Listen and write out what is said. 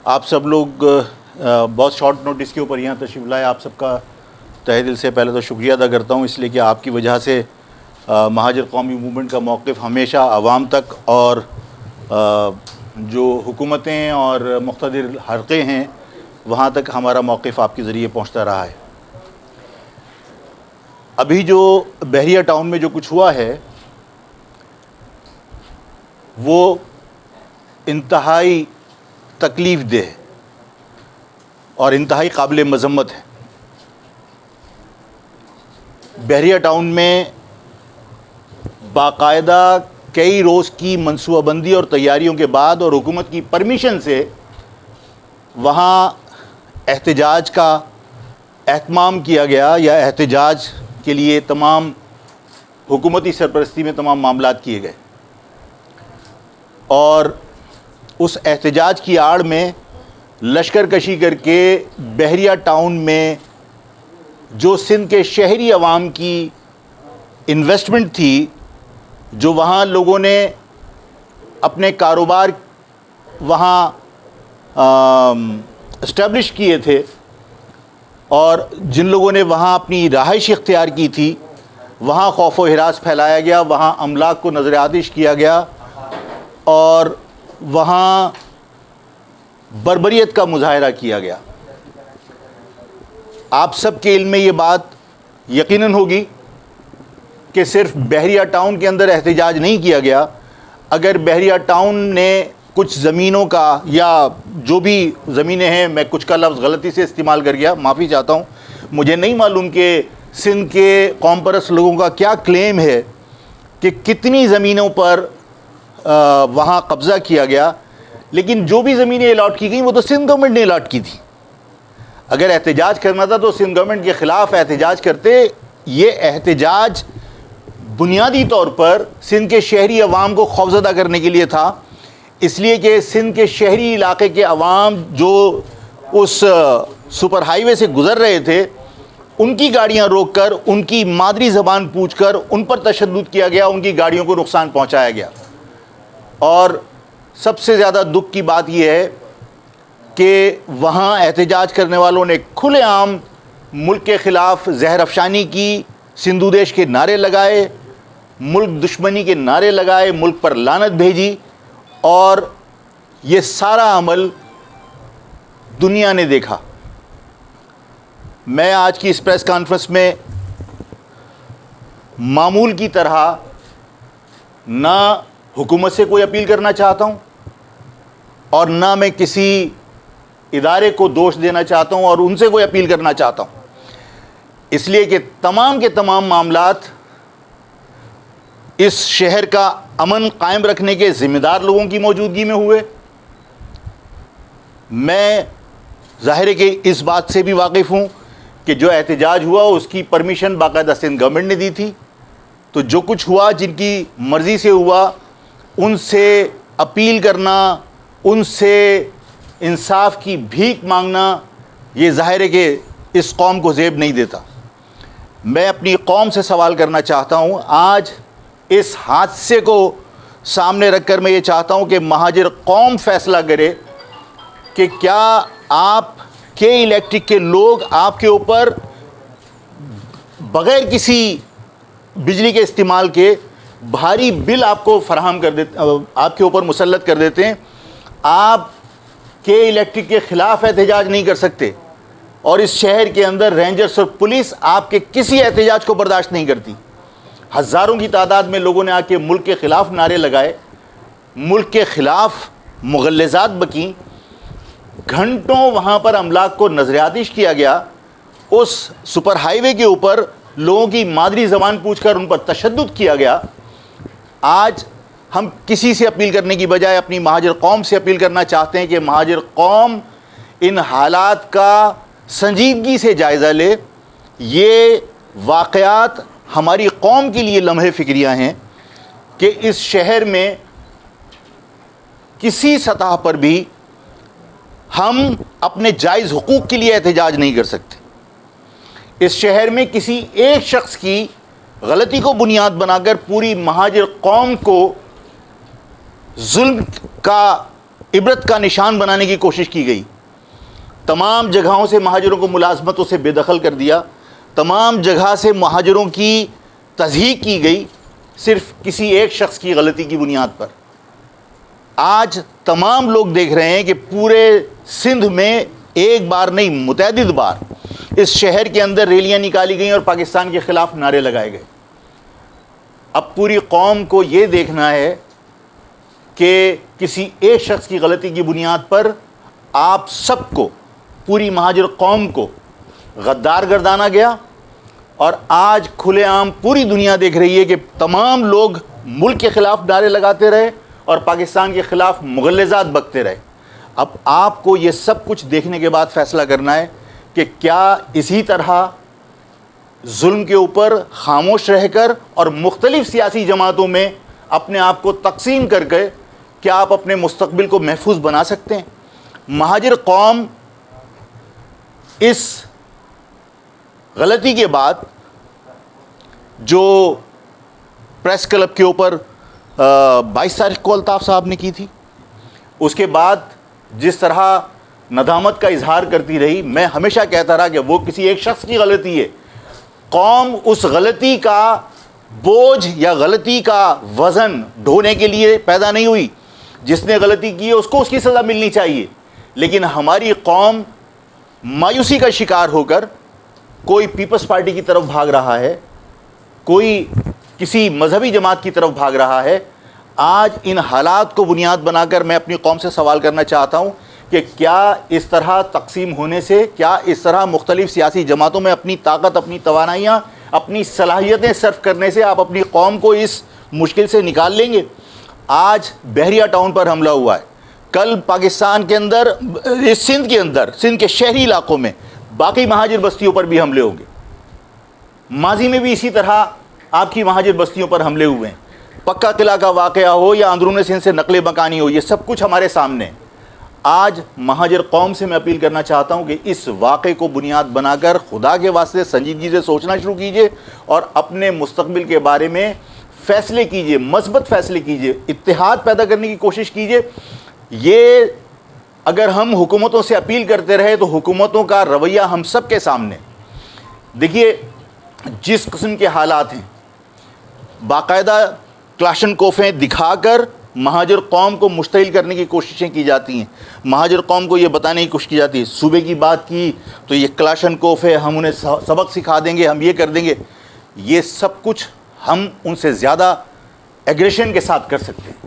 آپ سب لوگ بہت شارٹ نوٹس کے اوپر یہاں تشریف لائے. آپ سب کا تہہ دل سے پہلے تو شکریہ ادا کرتا ہوں، اس لیے کہ آپ کی وجہ سے مہاجر قومی موومنٹ کا موقف ہمیشہ عوام تک اور جو حکومتیں اور مقتدر حلقے ہیں وہاں تک ہمارا موقف آپ کے ذریعے پہنچتا رہا ہے. ابھی جو بحریہ ٹاؤن میں جو کچھ ہوا ہے وہ انتہائی تکلیف دہ اور انتہائی قابل مذمت ہے. بحریہ ٹاؤن میں باقاعدہ کئی روز کی منصوبہ بندی اور تیاریوں کے بعد اور حکومت کی پرمیشن سے وہاں احتجاج کا اہتمام کیا گیا، یا احتجاج کے لیے تمام حکومتی سرپرستی میں تمام معاملات کیے گئے. اور اس احتجاج کی آڑ میں لشکر کشی کر کے بحریہ ٹاؤن میں جو سندھ کے شہری عوام کی انویسٹمنٹ تھی، جو وہاں لوگوں نے اپنے کاروبار وہاں اسٹیبلش کیے تھے اور جن لوگوں نے وہاں اپنی رہائش اختیار کی تھی، وہاں خوف و ہراس پھیلایا گیا، وہاں املاک کو نظر آتش کیا گیا اور وہاں بربریت کا مظاہرہ کیا گیا. آپ سب کے علم میں یہ بات یقیناً ہوگی کہ صرف بحریہ ٹاؤن کے اندر احتجاج نہیں کیا گیا. اگر بحریہ ٹاؤن نے کچھ زمینوں کا، یا جو بھی زمینیں ہیں، میں کچھ کا لفظ غلطی سے استعمال کر گیا، معافی چاہتا ہوں، مجھے نہیں معلوم کہ سندھ کے قوم پرست لوگوں کا کیا کلیم ہے کہ کتنی زمینوں پر وہاں قبضہ کیا گیا، لیکن جو بھی زمینیں الاٹ کی گئیں وہ تو سندھ گورنمنٹ نے الاٹ کی تھی. اگر احتجاج کرنا تھا تو سندھ گورنمنٹ کے خلاف احتجاج کرتے. یہ احتجاج بنیادی طور پر سندھ کے شہری عوام کو خوفزدہ کرنے کے لیے تھا، اس لیے کہ سندھ کے شہری علاقے کے عوام جو اس سپر ہائی وے سے گزر رہے تھے، ان کی گاڑیاں روک کر ان کی مادری زبان پوچھ کر ان پر تشدد کیا گیا، ان کی گاڑیوں کو نقصان پہنچایا گیا. اور سب سے زیادہ دکھ کی بات یہ ہے کہ وہاں احتجاج کرنے والوں نے کھلے عام ملک کے خلاف زہر افشانی کی، سندھو دیش کے نعرے لگائے، ملک دشمنی کے نعرے لگائے، ملک پر لعنت بھیجی، اور یہ سارا عمل دنیا نے دیکھا. میں آج کی اس پریس کانفرنس میں معمول کی طرح نہ حکومت سے کوئی اپیل کرنا چاہتا ہوں اور نہ میں کسی ادارے کو دوش دینا چاہتا ہوں اور ان سے کوئی اپیل کرنا چاہتا ہوں، اس لیے کہ تمام کے تمام معاملات اس شہر کا امن قائم رکھنے کے ذمہ دار لوگوں کی موجودگی میں ہوئے. میں ظاہر ہے کہ اس بات سے بھی واقف ہوں کہ جو احتجاج ہوا اس کی پرمیشن باقاعدہ سندھ گورنمنٹ نے دی تھی. تو جو کچھ ہوا، جن کی مرضی سے ہوا، ان سے اپیل کرنا، ان سے انصاف کی بھیک مانگنا، یہ ظاہر ہے کہ اس قوم کو زیب نہیں دیتا. میں اپنی قوم سے سوال کرنا چاہتا ہوں. آج اس حادثے کو سامنے رکھ کر میں یہ چاہتا ہوں کہ مہاجر قوم فیصلہ کرے کہ کیا آپ کے الیکٹرک کے لوگ آپ کے اوپر بغیر کسی بجلی کے استعمال کے بھاری بل آپ کو فراہم کر دیتے، آپ کے اوپر مسلط کر دیتے ہیں. آپ کے الیکٹرک کے خلاف احتجاج نہیں کر سکتے، اور اس شہر کے اندر رینجرز اور پولیس آپ کے کسی احتجاج کو برداشت نہیں کرتی. ہزاروں کی تعداد میں لوگوں نے آ کے ملک کے خلاف نعرے لگائے، ملک کے خلاف مغلظات بکیں، گھنٹوں وہاں پر املاک کو نظر آتش کیا گیا. اس سپر ہائی وے کے اوپر لوگوں کی مادری زبان پوچھ کر ان پر تشدد کیا گیا. آج ہم کسی سے اپیل کرنے کی بجائے اپنی مہاجر قوم سے اپیل کرنا چاہتے ہیں کہ مہاجر قوم ان حالات کا سنجیدگی سے جائزہ لے. یہ واقعات ہماری قوم کے لیے لمحے فکریہ ہیں کہ اس شہر میں کسی سطح پر بھی ہم اپنے جائز حقوق کے لیے احتجاج نہیں کر سکتے. اس شہر میں کسی ایک شخص کی غلطی کو بنیاد بنا کر پوری مہاجر قوم کو ظلم کا عبرت کا نشان بنانے کی کوشش کی گئی. تمام جگہوں سے مہاجروں کو ملازمتوں سے بے دخل کر دیا. تمام جگہ سے مہاجروں کی تضحیک کی گئی صرف کسی ایک شخص کی غلطی کی بنیاد پر. آج تمام لوگ دیکھ رہے ہیں کہ پورے سندھ میں ایک بار نہیں متعدد بار اس شہر کے اندر ریلیاں نکالی گئیں اور پاکستان کے خلاف نعرے لگائے گئے. اب پوری قوم کو یہ دیکھنا ہے کہ کسی ایک شخص کی غلطی کی بنیاد پر آپ سب کو، پوری مہاجر قوم کو غدار گردانا گیا. اور آج کھلے عام پوری دنیا دیکھ رہی ہے کہ تمام لوگ ملک کے خلاف نعرے لگاتے رہے اور پاکستان کے خلاف مغلظات بکتے رہے. اب آپ کو یہ سب کچھ دیکھنے کے بعد فیصلہ کرنا ہے کہ کیا اسی طرح ظلم کے اوپر خاموش رہ کر اور مختلف سیاسی جماعتوں میں اپنے آپ کو تقسیم کر کے کیا آپ اپنے مستقبل کو محفوظ بنا سکتے ہیں؟ مہاجر قوم اس غلطی کے بعد جو پریس کلب کے اوپر 22 تاریخ کو الطاف صاحب نے کی تھی، اس کے بعد جس طرح ندامت کا اظہار کرتی رہی، میں ہمیشہ کہتا رہا کہ وہ کسی ایک شخص کی غلطی ہے. قوم اس غلطی کا بوجھ یا غلطی کا وزن ڈھونے کے لیے پیدا نہیں ہوئی. جس نے غلطی کی ہے اس کو اس کی سزا ملنی چاہیے. لیکن ہماری قوم مایوسی کا شکار ہو کر کوئی پیپلز پارٹی کی طرف بھاگ رہا ہے، کوئی کسی مذہبی جماعت کی طرف بھاگ رہا ہے. آج ان حالات کو بنیاد بنا کر میں اپنی قوم سے سوال کرنا چاہتا ہوں کہ کیا اس طرح تقسیم ہونے سے، کیا اس طرح مختلف سیاسی جماعتوں میں اپنی طاقت، اپنی توانائیاں، اپنی صلاحیتیں صرف کرنے سے آپ اپنی قوم کو اس مشکل سے نکال لیں گے؟ آج بحریہ ٹاؤن پر حملہ ہوا ہے، کل پاکستان کے اندر، سندھ کے اندر، سندھ کے شہری علاقوں میں باقی مہاجر بستیوں پر بھی حملے ہوں گے. ماضی میں بھی اسی طرح آپ کی مہاجر بستیوں پر حملے ہوئے ہیں. پکا قلعہ کا واقعہ ہو یا اندرون سندھ سے نقل مکانی ہو، یہ سب کچھ ہمارے سامنے ہے. آج مہاجر قوم سے میں اپیل کرنا چاہتا ہوں کہ اس واقعے کو بنیاد بنا کر خدا کے واسطے سنجیدگی سے سوچنا شروع کیجئے اور اپنے مستقبل کے بارے میں فیصلے کیجئے، مثبت فیصلے کیجئے، اتحاد پیدا کرنے کی کوشش کیجئے. یہ اگر ہم حکومتوں سے اپیل کرتے رہے تو حکومتوں کا رویہ ہم سب کے سامنے. دیکھیے جس قسم کے حالات ہیں، باقاعدہ کلاشن کوفیں دکھا کر مہاجر قوم کو مشتعل کرنے کی کوششیں کی جاتی ہیں. مہاجر قوم کو یہ بتانے کی کوشش کی جاتی ہے صوبے کی بات کی تو یہ کلاشن کوف ہے، ہم انہیں سبق سکھا دیں گے، ہم یہ کر دیں گے. یہ سب کچھ ہم ان سے زیادہ ایگریشن کے ساتھ کر سکتے ہیں.